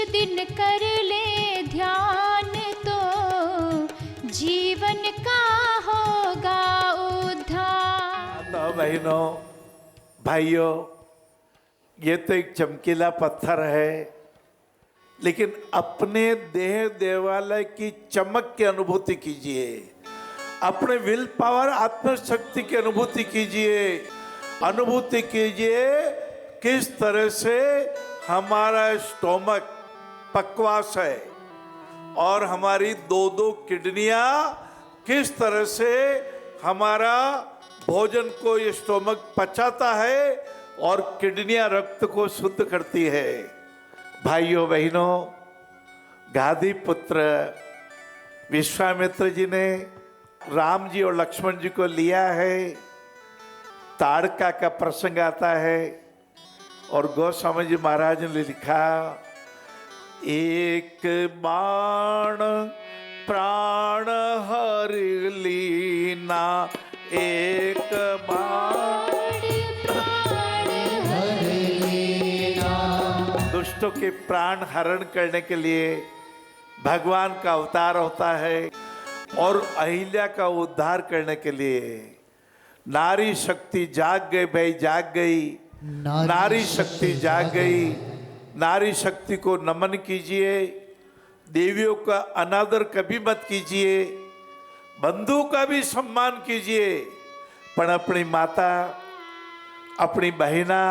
दिन कर ले ध्यान तो जीवन का होगा उद्धार। तो बहनों भाइयों, ये तो एक चमकीला पत्थर है, लेकिन अपने देह देवालय की चमक की अनुभूति कीजिए, अपने विल पावर आत्मशक्ति की अनुभूति कीजिए, अनुभूति कीजिए किस तरह से हमारा स्टोमक पकवास है और हमारी दो दो किडनियां किस तरह से हमारा भोजन को ये स्टोमक पचाता है और किडनियां रक्त को शुद्ध करती है। भाइयों बहनों, गादी पुत्र विश्वामित्र जी ने राम जी और लक्ष्मण जी को लिया है। ताड़का का प्रसंग आता है और गोस्वामी जी महाराज ने लिखा, एक बाण प्राण हर लीना, एक बाण हर लीना। दुष्टों के प्राण हरण करने के लिए भगवान का अवतार होता है और अहिल्या का उद्धार करने के लिए नारी शक्ति जाग गई, भाई जाग गई, नारी शक्ति जाग गई। नारी शक्ति को नमन कीजिए, देवियों का अनादर कभी मत कीजिए, बंधु का भी सम्मान कीजिए, पर अपनी माता, अपनी बहिना,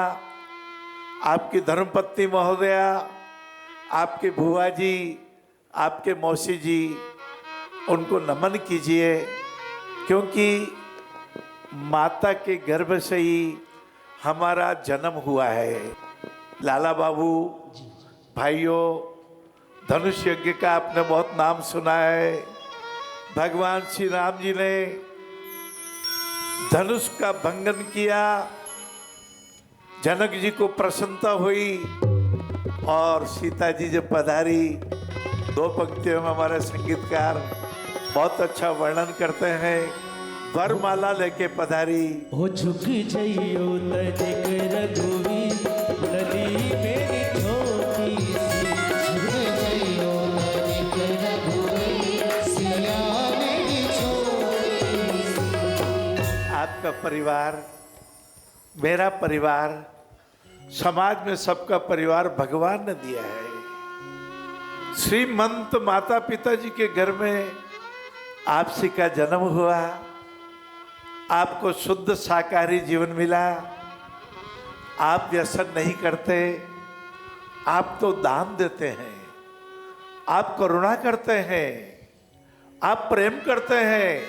आपकी धर्मपत्नी महोदया, आपके बुआ जी, आपके मौसी जी, उनको नमन कीजिए, क्योंकि माता के गर्भ से ही हमारा जन्म हुआ है। लाला बाबू, भाइयों, धनुष यज्ञ का आपने बहुत नाम सुना है। भगवान श्री राम जी ने धनुष का भंगन किया, जनक जी को प्रसन्नता हुई और सीता जी जब पधारी, दो पंक्तियों में हमारे संगीतकार बहुत अच्छा वर्णन करते हैं। वरमाला लेके पधारी, हो झुक जइयो तनिक रघुवीर, लली मेरी छोटी सी, झुक जइयो तनिक रघुवीर, सिया मेरी छोटी सी। आपका परिवार, मेरा परिवार, समाज में सबका परिवार भगवान ने दिया है। श्रीमंत माता पिता जी के घर में आपसी का जन्म हुआ, आपको शुद्ध शाकाहारी जीवन मिला, आप व्यसन नहीं करते, आप तो दान देते हैं, आप करुणा करते हैं, आप प्रेम करते हैं।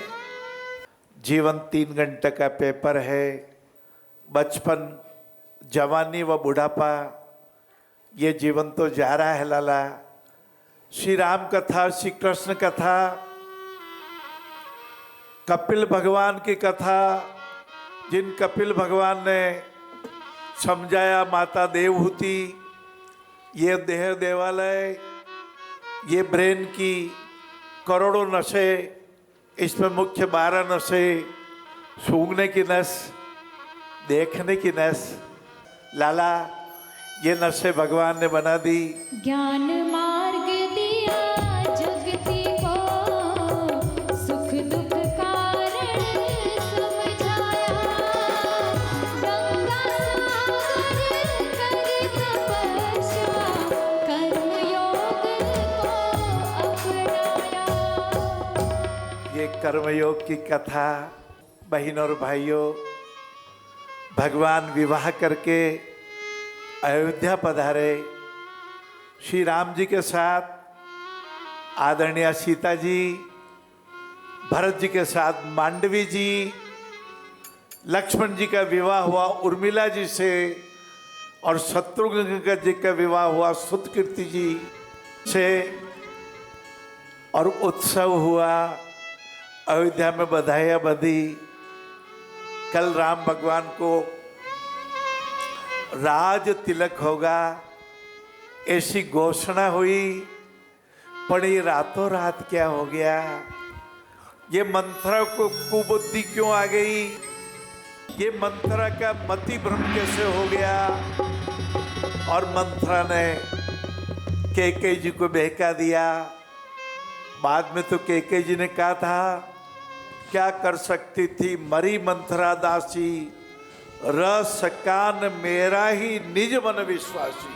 जीवन 3 घंटे का पेपर है, बचपन, जवानी व बुढ़ापा, ये जीवन तो जा रहा है लाला। श्री राम कथा, श्री कृष्ण कथा, कपिल भगवान की कथा, जिन कपिल भगवान ने समझाया माता देवहूति, ये देह देवालय, ये ब्रेन की करोड़ों नशे, इसमें मुख्य 12 नशे, सूंघने की नस, देखने की नस, लाला ये नशे भगवान ने बना दी। ज्ञान मार्ग दिया जगती को, सुख दुख कारण समझाया, गंगा सागर कर तपस्या, कर्म योग को अपनाया। ये कर्मयोग की कथा, बहनों और भाइयों, भगवान विवाह करके अयोध्या पधारे। श्री राम जी के साथ आदरणीय सीता जी, भरत जी के साथ मांडवी जी, लक्ष्मण जी का विवाह हुआ उर्मिला जी से और शत्रुघ्न जी का विवाह हुआ सुतकीर्ति जी से, और उत्सव हुआ, अयोध्या में बधाइयाँ बंधी। कल राम भगवान को राज तिलक होगा ऐसी घोषणा हुई, पर ये रातों रात क्या हो गया? ये मंत्रा को कुबुद्धि क्यों आ गई? ये मंत्रा का मति भ्रम कैसे हो गया? और मंत्रा ने कैकेयी जी को बहका दिया। बाद में तो कैकेयी जी ने कहा था क्या कर सकती थी मरी मंथरा दासी, रस कान मेरा ही निज मन विश्वासी।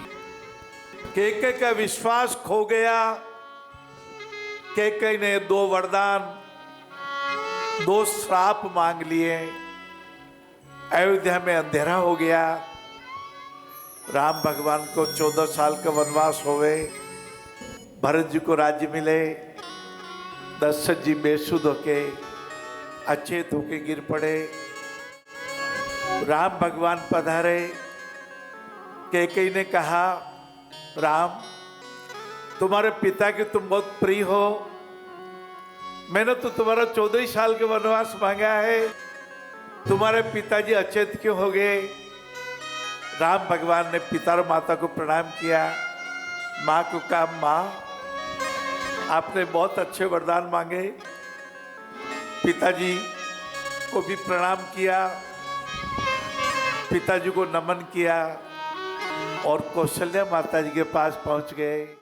कैकेयी का विश्वास खो गया। कैकेयी ने 2 वरदान 2 श्राप मांग लिए। अयोध्या में अंधेरा हो गया। राम भगवान को 14 साल का वनवास होवे। भरत जी को राज्य मिले। दशरथ जी बेसुध होके अचेत होके गिर पड़े। राम भगवान पधारे। कैकेयी ने कहा राम तुम्हारे पिता के तुम बहुत प्रिय हो, मैंने तो तुम्हारा 14 साल के वनवास मांगा है, तुम्हारे पिताजी अचेत क्यों हो गए? राम भगवान ने पिता और माता को प्रणाम किया। माँ को कहा माँ आपने बहुत अच्छे वरदान मांगे। पिताजी को भी प्रणाम किया, पिताजी को नमन किया और कौशल्या माता जी के पास पहुंच गए।